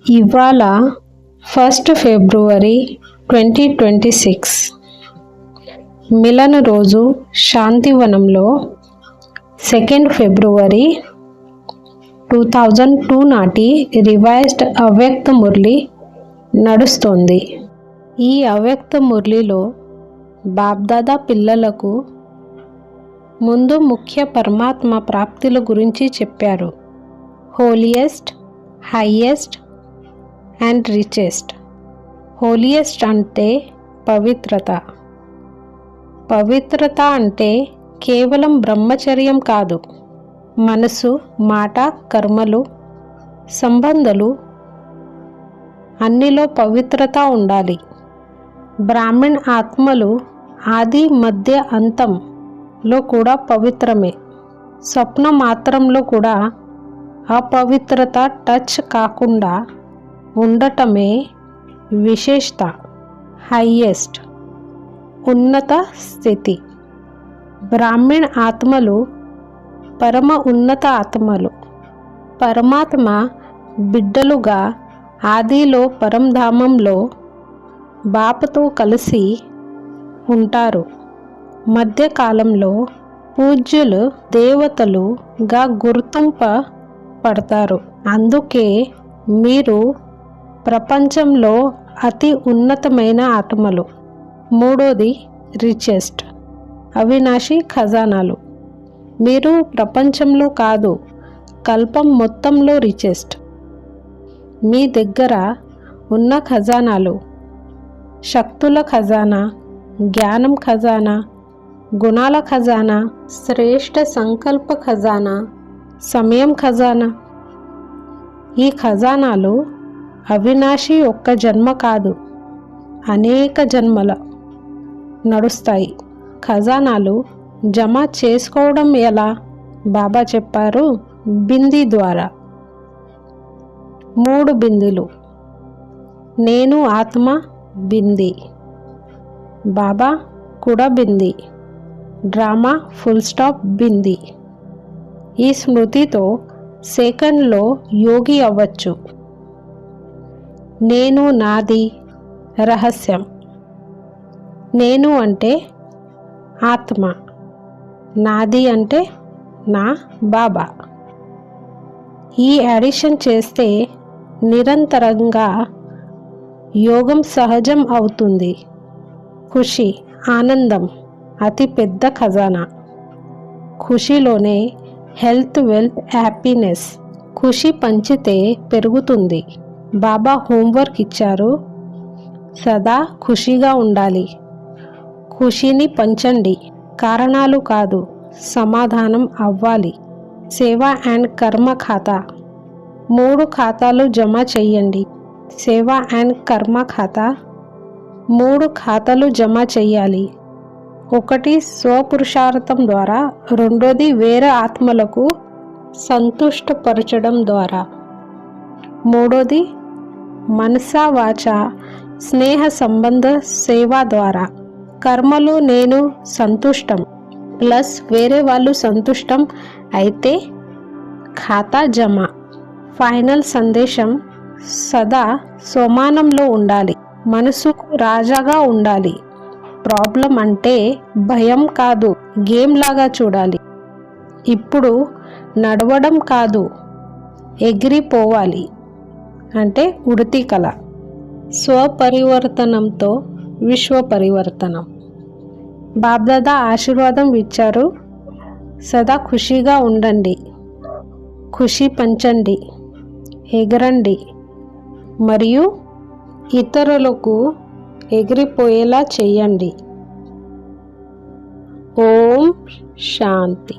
ఇవాళ 1 ఫిబ్రవరి 2026 మిలన రోజు శాంతివనంలో 2 ఫిబ్రవరి 2002 నాటి రివైజ్డ్ అవ్యక్త మురళి నడుస్తోంది. ఈ అవ్యక్త మురళిలో బాబ్దాదా పిల్లలకు ముందు ముఖ్య పరమాత్మ ప్రాప్తుల గురించి చెప్పారు. Holiest, highest and richest. Holiest అంటే పవిత్రత. పవిత్రత అంటే కేవలం బ్రహ్మచర్యం కాదు, మనసు, మాట, కర్మలు, సంబంధాలు అన్నిలో పవిత్రత ఉండాలి. బ్రాహ్మణ్ ఆత్మలు ఆది మధ్య అంతంలో కూడా పవిత్రమే. స్వప్న మాత్రంలో కూడా అపవిత్రత టచ్ కాకుండా ఉండటమే విశేషత. హైయెస్ట్ ఉన్నత స్థితి. బ్రాహ్మణ్ ఆత్మలు పరమ ఉన్నత ఆత్మలు. పరమాత్మ బిడ్డలుగా ఆదిలో పరంధామంలో బాపతో కలిసి ఉంటారు. మధ్యకాలంలో పూజ్యులు దేవతలుగా గుర్తింపబడతారు. అందుకే మీరు ప్రపంచంలో అతి ఉన్నతమైన ఆత్మలు. మూడోది రిచెస్ట్, అవినాశి ఖజానాలు. మీరు ప్రపంచంలో కాదు, కల్పం మొత్తంలో రిచెస్ట్. మీ దగ్గర ఉన్న ఖజానాలు శక్తుల ఖజానా, జ్ఞానం ఖజానా, గుణాల ఖజానా, శ్రేష్ఠ సంకల్ప ఖజానా, సమయం ఖజానా. ఈ ఖజానాలు అవినాశి ఒక్క జన్మ కాదు, అనేక జన్మల నడుస్తాయి. ఖజానాలు జమ చేసుకోవడం ఎలా? బాబా చెప్పారు, బింది ద్వారా. 3 బిందులు. నేను ఆత్మ బింది, బాబా కూడా బింది, డ్రామా ఫుల్ స్టాప్ బింది. ఈ స్మృతితో సెకండ్లో యోగి అవ్వచ్చు. నేను నాది రహస్యం. నేను అంటే ఆత్మ, నాది అంటే నా బాబా. ఈ అడిషన్ చేస్తే నిరంతరంగా యోగం సహజం అవుతుంది. ఖుషి, ఆనందం అతి పెద్ద ఖజానా. ఖుషిలోనే హెల్త్, వెల్త్, హ్యాపీనెస్. ఖుషి పంచితే పెరుగుతుంది. బాబా హోంవర్క్ ఇచ్చారు, సదా ఖుషిగా ఉండాలి. ఖుషిని పంచండి. కారణాలు కాదు, సమాధానం అవ్వాలి. సేవ అండ్ కర్మ ఖాతా. 3 ఖాతాలు జమ చెయ్యండి. సేవ అండ్ కర్మ ఖాతా. 3 ఖాతాలు జమ చెయ్యాలి. ఒకటి స్వపురుషార్థం ద్వారా, రెండోది వేరే ఆత్మలకు సంతుష్టపరచడం ద్వారా, మూడోది మనసా వాచ స్నేహ సంబంధ సేవ ద్వారా. కర్మలు నేను సంతుష్టం ప్లస్ వేరే వాళ్ళు సంతుష్టం అయితే ఖాతా జమ. ఫైనల్ సందేశం సదా సమానంలో ఉండాలి. మనసుకు రాజాగా ఉండాలి. ప్రాబ్లం అంటే భయం కాదు, గేమ్ లాగా చూడాలి. ఇప్పుడు నడవడం కాదు, ఎగిరిపోవాలి అంటే ఉడతి కళ. స్వపరివర్తనంతో విశ్వ పరివర్తనం. బాబ్దాదా ఆశీర్వాదం ఇచ్చారు, సదా ఖుషిగా ఉండండి, ఖుషి పంచండి, ఎగరండి మరియు ఇతరులకు ఎగిరిపోయేలా చేయండి. ఓం శాంతి.